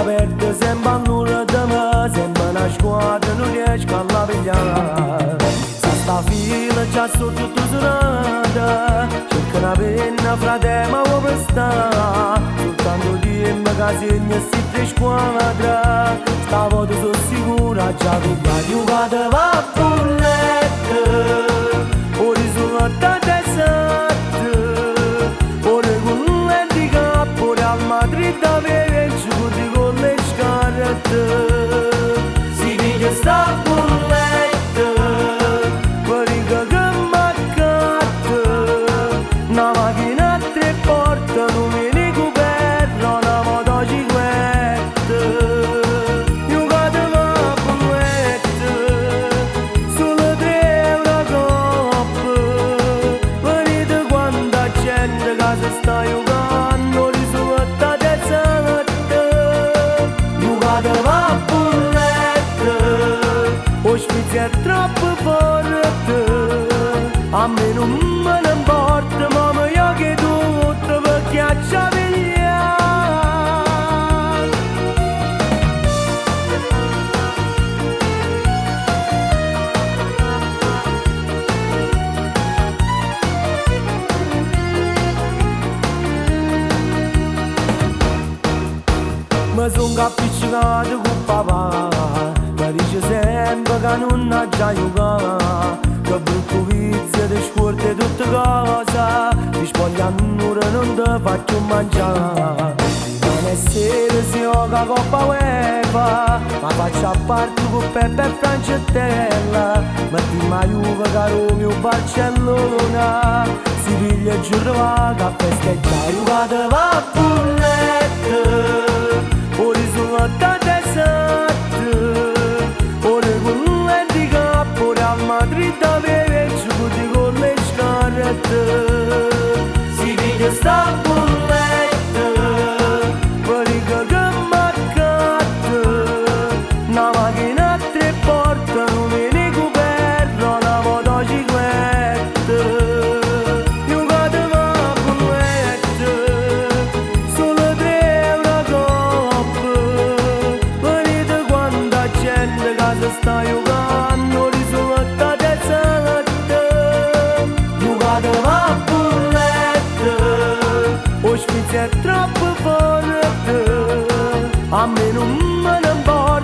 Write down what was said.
aperta sempre all'ora di me, sempre una squadra non riesco a la pigliare. Sta fila già sotto tutta serata, cerca una penna frate ma vuoi prestare, soltanto dimmi che segna sti tre squadre, stavolta sono sicura già pigliare. Giocate va a bullette, o risultato esatto, ora con l'handicap, ora al Madrid a vedere il gioco con le scarpette, si piglia sta bullette, parica che m'accatta, una macchina a tre porte, non viene coperta, una motocicletta, giocate va a bullette, solo 3 euro coppa, venite quanta gente che si sta giocando, risultato esatto, giocate va a bullette, ospiti è troppo forte, a me non me ne importa, ma meglio che tutto perché a ciavigliare. Mi son appiccicato con papà, mi dice sempre che non ha già giocato, che brutto vizio ti scordi tutte cose, ti spoglia un'ora non ti faccio mangiare. Non è sera si gioca Coppa UEFA, ma faccio a parte con Peppe e Francetella, metti ma Juve caro mio Barcellona, si piglia e giù vaga a festeggiare. Giocate va a bullette, o risultato esatto, ora con l'handicap, ora al Madrid a vedere il gioco con le scarpette, si piglia sta bulletta, parica che m'accatta, una macchina a tre porte, non viene coperta, una motocicletta, giocate va a bullette, solo 3 euro coppa, venite quanta gente che si sta giocando, risultato esatto, giocate va a bullette, ospiti è troppo forte, a me non me ne importa.